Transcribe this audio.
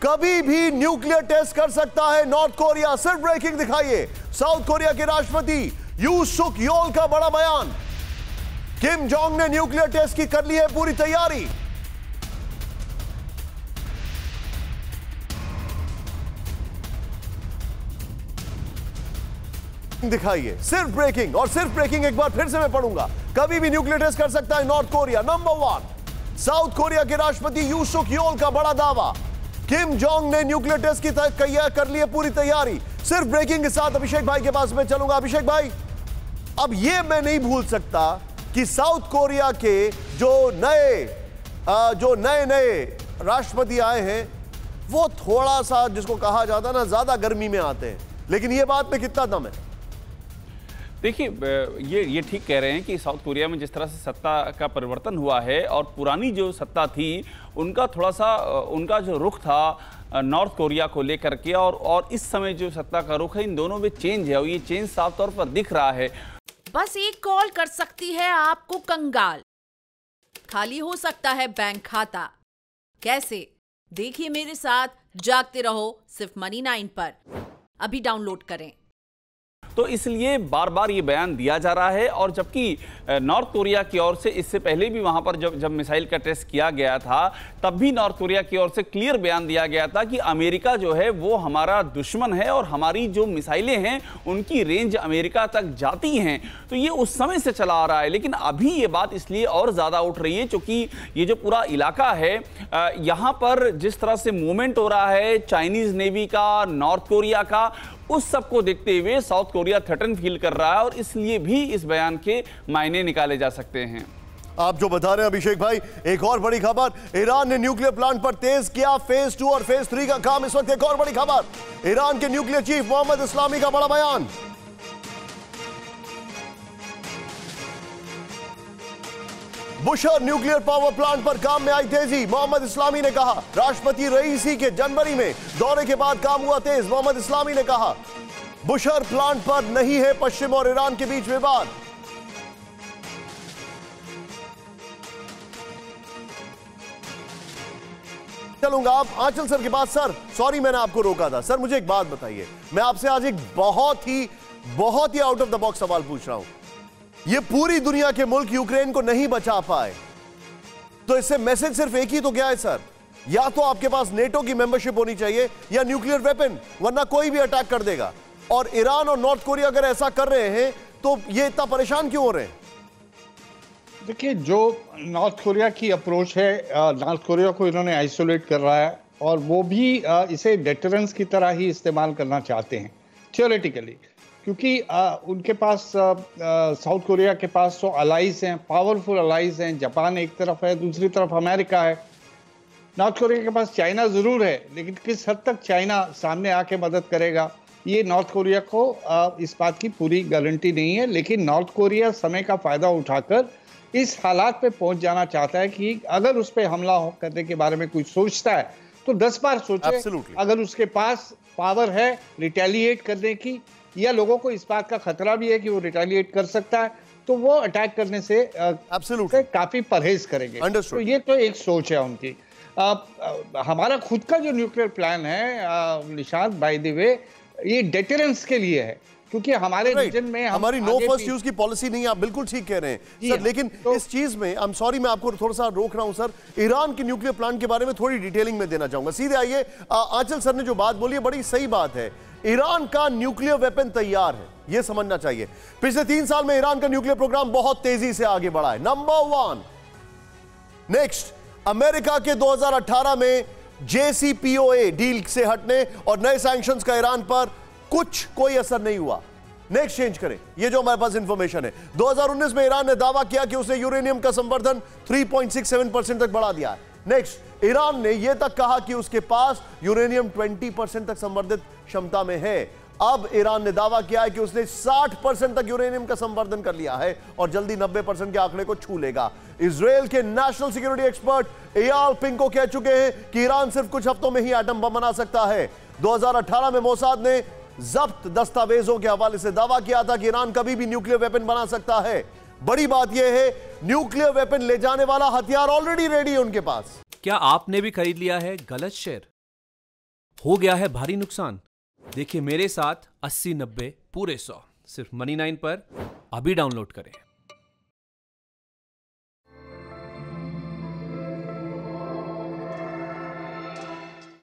कभी भी nuclear test कर सकता है नॉर्थ कोरिया। सिर्फ ब्रेकिंग दिखाइए, साउथ कोरिया के राष्ट्रपति यू सुक योल का बड़ा बयान। किम जोंग ने न्यूक्लियर टेस्ट की कर ली है पूरी तैयारी। दिखाइए, सिर्फ ब्रेकिंग, और सिर्फ ब्रेकिंग एक बार फिर से मैं पढ़ूंगा। कभी भी न्यूक्लियर टेस्ट कर सकता है north Korea. Number 1, south Korea के राष्ट्रपति यू सुक योल का बड़ा दावा। किम जोंग ने न्यूक्लियर टेस्ट की कर ली है पूरी तैयारी। सिर्फ ब्रेकिंग के साथ अभिषेक भाई के पास मैं चलूंगा। अभिषेक भाई, अब यह मैं नहीं भूल सकता कि साउथ कोरिया के जो नए राष्ट्रपति आए हैं वो थोड़ा सा, जिसको कहा जाता है ना, ज्यादा गर्मी में आते हैं, लेकिन यह बात में कितना दम है? देखिए, ये ठीक कह रहे हैं कि साउथ कोरिया में जिस तरह से सत्ता का परिवर्तन हुआ है और पुरानी जो सत्ता थी उनका थोड़ा सा उनका जो रुख था नॉर्थ कोरिया को लेकर के, और इस समय जो सत्ता का रुख है, इन दोनों में चेंज है और ये चेंज साफ तौर पर दिख रहा है। बस एक कॉल कर सकती है आपको कंगाल, खाली हो सकता है बैंक खाता। कैसे? देखिए मेरे साथ, जागते रहो सिर्फ मनी 9 पर। अभी डाउनलोड करें। तो इसलिए बार बार ये बयान दिया जा रहा है, और जबकि नॉर्थ कोरिया की ओर से इससे पहले भी वहां पर जब मिसाइल का टेस्ट किया गया था तब भी नॉर्थ कोरिया की ओर से क्लियर बयान दिया गया था कि अमेरिका जो है वो हमारा दुश्मन है और हमारी जो मिसाइलें हैं उनकी रेंज अमेरिका तक जाती हैं। तो ये उस समय से चला आ रहा है, लेकिन अभी ये बात इसलिए और ज़्यादा उठ रही है क्योंकि ये जो पूरा इलाका है यहाँ पर जिस तरह से मूवमेंट हो रहा है चाइनीज़ नेवी का, नॉर्थ कोरिया का, उस सब को देखते हुए साउथ कोरिया थ्रेटन फील कर रहा है, और इसलिए भी इस बयान के मायने निकाले जा सकते हैं। आप जो बता रहे हैं अभिषेक भाई, एक और बड़ी खबर, ईरान ने न्यूक्लियर प्लांट पर तेज किया फेज 2 और फेज 3 का काम। इस वक्त एक और बड़ी खबर, ईरान के न्यूक्लियर चीफ मोहम्मद इस्लामी का बड़ा बयान। बुशर न्यूक्लियर पावर प्लांट पर काम में आई तेजी, मोहम्मद इस्लामी ने कहा। राष्ट्रपति रईसी के जनवरी में दौरे के बाद काम हुआ तेज, मोहम्मद इस्लामी ने कहा। बुशर प्लांट पर नहीं है पश्चिम और ईरान के बीच विवाद। चलूंगा आप आंचल सर के पास। सर सॉरी मैंने आपको रोका था। सर मुझे एक बात बताइए, मैं आपसे आज एक बहुत ही आउट ऑफ द बॉक्स सवाल पूछ रहा हूं। ये पूरी दुनिया के मुल्क यूक्रेन को नहीं बचा पाए, तो इससे मैसेज सिर्फ एक ही तो गया है सर, या तो आपके पास नेटो की मेंबरशिप होनी चाहिए या न्यूक्लियर वेपन, वरना कोई भी अटैक कर देगा। और ईरान और नॉर्थ कोरिया अगर ऐसा कर रहे हैं तो ये इतना परेशान क्यों हो रहे हैं? देखिए, जो नॉर्थ कोरिया की अप्रोच है, नॉर्थ कोरिया को इन्होंने आइसोलेट कर रहा है, और वो भी इसे डेटरेंस की तरह ही इस्तेमाल करना चाहते हैं थियोरेटिकली, क्योंकि उनके पास साउथ कोरिया के पास तो अलाइज हैं, पावरफुल अलाइज हैं। जापान एक तरफ है, दूसरी तरफ अमेरिका है। नॉर्थ कोरिया के पास चाइना ज़रूर है, लेकिन किस हद तक चाइना सामने आके मदद करेगा ये नॉर्थ कोरिया को इस बात की पूरी गारंटी नहीं है। लेकिन नॉर्थ कोरिया समय का फ़ायदा उठाकर इस हालात पे पहुंच जाना चाहता है कि अगर उस पर हमला करने के बारे में कुछ सोचता है तो 10 बार सोचे। Absolutely. अगर उसके पास पावर है रिटेलिएट करने की, या लोगों को इस बात का खतरा भी है कि वो रिटेलिएट कर सकता है, तो वो अटैक करने से काफी परहेज करेंगे। तो ये तो एक सोच है उनकी। हमारा खुद का जो न्यूक्लियर प्लान है निशांत, बाय द वे, ये डेटरेंस के लिए है, क्योंकि हमारे रीजन में हमारी नो फर्स्ट यूज की पॉलिसी नहीं है। आप बिल्कुल ठीक कह रहे हैं सर, लेकिन इस चीज में आई एम सॉरी मैं आपको थोड़ा सा रोक रहा हूं सर। ईरान के न्यूक्लियर प्लांट के बारे में थोड़ी डिटेलिंग में देना चाहूंगा। सीधे आइए, आंचल सर ने जो बात बोली है बड़ी सही बात है। ईरान का न्यूक्लियर वेपन तैयार है, यह समझना चाहिए। पिछले 3 साल में ईरान का न्यूक्लियर प्रोग्राम बहुत तेजी से आगे बढ़ा है। नंबर 1। नेक्स्ट, अमेरिका के 2018 में JCPOA डील से हटने और नए सैंक्शंस का ईरान पर कोई असर नहीं हुआ। नेक्स्ट चेंज करें, ये जो हमारे पास इंफॉर्मेशन है। 2019 में ईरान ने दावा किया कि उसने यूरेनियम का संवर्धन 3.67% तक बढ़ा दिया है। नेक्स्ट, ईरान ने यह तक कहा कि उसके पास यूरेनियम 20% तक संवर्धित क्षमता में है। अब ईरान ने दावा किया है कि उसने 60% तक यूरेनियम का संवर्धन कर लिया है और जल्दी 90% के आंकड़े को छू लेगा। इजराइल के नेशनल सिक्योरिटी एक्सपर्ट एयाल पिंको कह चुके हैं कि ईरान सिर्फ कुछ हफ्तों में ही एटम बम बना सकता है। 2018 में मोसाद ने जब्त दस्तावेजों के हवाले से दावा किया था कि ईरान कभी भी न्यूक्लियर वेपन बना सकता है। बड़ी बात यह है, न्यूक्लियर वेपन ले जाने वाला हथियार ऑलरेडी रेडी है उनके पास। क्या आपने भी खरीद लिया है गलत शेयर? हो गया है भारी नुकसान। देखिए मेरे साथ 80-90 पूरे 100 सिर्फ मनी 9 पर अभी डाउनलोड करें।